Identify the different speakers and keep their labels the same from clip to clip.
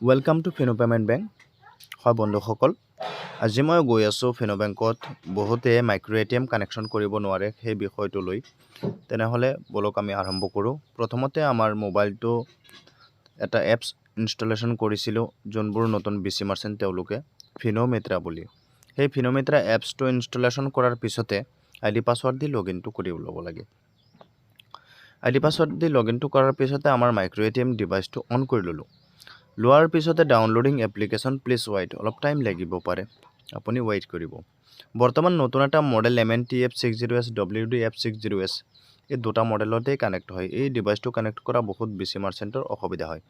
Speaker 1: Welcome to Fino Payment Bank. হয় বন্ধুসকল, আজি মই গৈ আছোঁ ফিনো বেংকত বহুতে মাইক্ৰ ATM কানেকশ্যন কৰিব নোৱাৰে সেই বিষয়টো লৈ। তেনেহ'লে বলক আমি আৰম্ভ কৰোঁ। প্ৰথমতে আমাৰ মোবাইলটো এটা এপছ ইনষ্টলেশ্যন কৰিছিলোঁ যোনবোৰ নতুন BC মাৰ্চেণ্ট তেওঁলোকে ফিনো মিত্ৰা বুলি। সেই ফিনো মিত্ৰা এপছটো ইনষ্টলেশ্যন কৰাৰ পিছতে ID পাছৱৰ্ড দি লগইনটো কৰি ল'ব লাগে। ID পাছৱৰ্ড দি লগইনটো কৰাৰ পিছতে আমাৰ মাইক্ৰ ATM ডিভাইচটো অন কৰি ল'লোঁ। লোৱাৰ পিছতে ডাউনলোডিং এপ্লিকেশ্যন প্লিজ ৱেইট, অলপ টাইম লাগিব পাৰে, আপুনি ৱেইট কৰিব। বৰ্তমান নতুন এটা মডেল MNTF60S WDF60S এই দুটা মডেলতেই কানেক্ট হয়। এই ডিভাইচটো কানেক্ট কৰা বহুত বেছি মাৰ্চেণ্টৰ অসুবিধা হয়।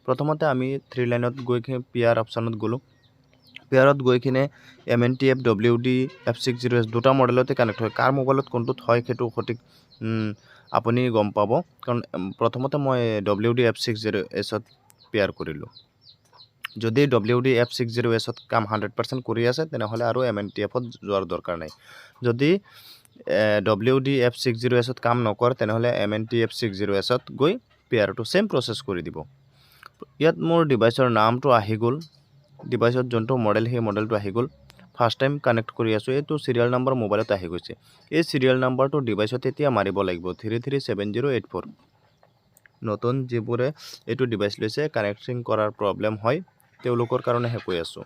Speaker 1: প্ৰথমতে আমি 3 লাইনত গৈ পিয়াৰ অপশ্যনত গ'লোঁ। পিয়াৰত গৈ কিনে MNTF WDF60S দুটা মডেলতে কানেক্ট হয়। কাৰ মোবাইলত কোনটোত হয় সেইটো সঠিক আপুনি গম পাব, কাৰণ প্ৰথমতে মই WDF60Sত পেয়াৰ কৰিলোঁ। যদি WDF60Sত কাম 100% কৰি আছে তেনেহ'লে আৰু MNTFত যোৱাৰ দৰকাৰ নাই। যদি WDF60Sত কাম নকৰে তেনেহ'লে MNTF60Sত গৈ পেয়াৰটো সেম প্ৰচেছ কৰি দিব। ইয়াত মোৰ ডিভাইচৰ নামটো আহি গ'ল, ডিভাইচত যোনটো মডেল সেই মডেলটো আহি গ'ল। ফাৰ্ষ্ট টাইম কানেক্ট কৰি আছোঁ, এইটো চিৰিয়েল নাম্বাৰ মোবাইলত আহি গৈছে। এই চিৰিয়েল নাম্বাৰটো ডিভাইচত এতিয়া মাৰিব লাগিব 337084। নতুন যিবোৰে এইটো ডিভাইচ লৈছে কানেক্টিং কৰাৰ প্ৰব্লেম হয় তেওঁলোকৰ কাৰণেহে কৈ আছোঁ।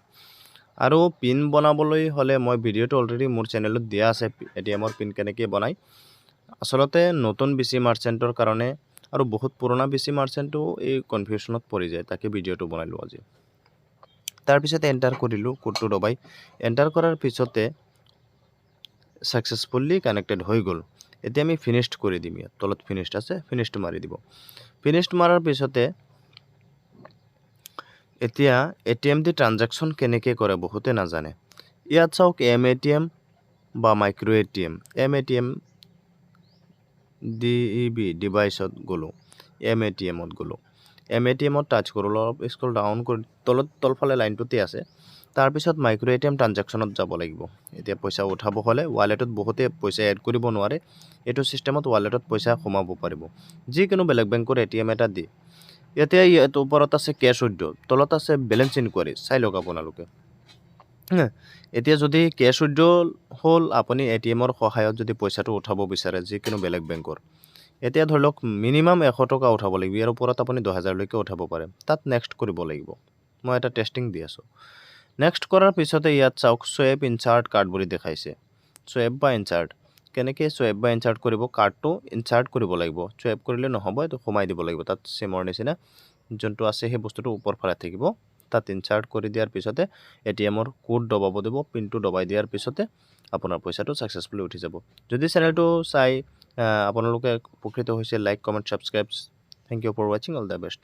Speaker 1: আৰু পিন বনাবলৈ হ'লে মই ভিডিঅ'টো অলৰেডি মোৰ চেনেলত দিয়া আছে, ATMৰ পিন কেনেকৈ বনায়। আচলতে নতুন BC মাৰ্চেণ্টৰ কাৰণে আৰু বহুত পুৰণা BC মাৰ্চেণ্টো এই কনফিউশ্যনত পৰি যায়, তাকে ভিডিঅ'টো বনালোঁ আজি। তাৰপিছতে এণ্টাৰ কৰিলোঁ, কোডটো দবাই এণ্টাৰ কৰাৰ পিছতে ছাকচেছফুলি কানেক্টেড হৈ গ'ল। এতিয়া আমি ফিনিশ্ড কৰি দিম। ইয়াত তলত ফিনিশ্ড আছে, ফিনিশ্ড মাৰি দিব। ফিনিশ্ড মাৰাৰ পিছতে এতিয়া ATM দি ট্ৰানজেকশ্যন কেনেকৈ কৰে বহুতে নাজানে। ইয়াত চাওক MATM বা মাইক্ৰ ATM। MATM DEB ডিভাইচত গ'লোঁ, MATMত গ'লোঁ। MATMত টাচ কৰোঁ, অলপ স্ক্ৰল ডাউন কৰি তলত তলফালে লাইনটোতে আছে। তাৰপিছত মাইক্ৰ ATM ট্ৰানজেকশ্যনত যাব লাগিব। এতিয়া পইচা উঠাব হ'লে ৱালেটত বহুতে পইচা এড কৰিব নোৱাৰে, এইটো চিষ্টেমত ৱালেটত পইচা সোমাব পাৰিব। যিকোনো বেলেগ বেংকৰ ATM এটা দি এতিয়া ইয়াত ওপৰত আছে কেছ উইথড্ৰ, তলত আছে বেলেঞ্চ ইনকুৱাৰী, চাই লওক আপোনালোকে। এতিয়া যদি কেছ উইথড্ৰ হ'ল, আপুনি ATMৰ সহায়ত যদি পইচাটো উঠাব বিচাৰে যিকোনো বেলেগ বেংকৰ, এতিয়া ধৰি লওক মিনিমাম 100 টকা উঠাব লাগিব, ইয়াৰ ওপৰত আপুনি 10,000 লৈকে উঠাব পাৰে। তাত নেক্সট কৰিব লাগিব। মই এটা টেষ্টিং দি আছোঁ। নেক্সট কৰাৰ পিছতে ইয়াত চাওক সোৱেপ ইনচাৰ্ট কাৰ্ড বুলি দেখাইছে। সোৱেপ বা ইনচাৰ্ট কেনেকৈ সোৱেপ বা ইনচাৰ্ট কৰিব, কাৰ্ডটো ইনচাৰ্ট কৰিব লাগিব। সোৱেপ কৰিলে নহ'ব, এইটো সোমাই দিব লাগিব তাত চিমৰ নিচিনা যোনটো আছে সেই বস্তুটো ওপৰ ফালে থাকিব। তাত ইনচাৰ্ট কৰি দিয়াৰ পিছতে ATMৰ কোড দবাব দিব, পিনটো দবাই দিয়াৰ পিছতে আপোনাৰ পইচাটো ছাকচেছফুলি উঠি যাব। যদি চেনেলটো চাই আপোনালোকে উপকৃত হৈছে, like comment subscribe. Thank you for ৱাচিং, অল দ্য বেষ্ট।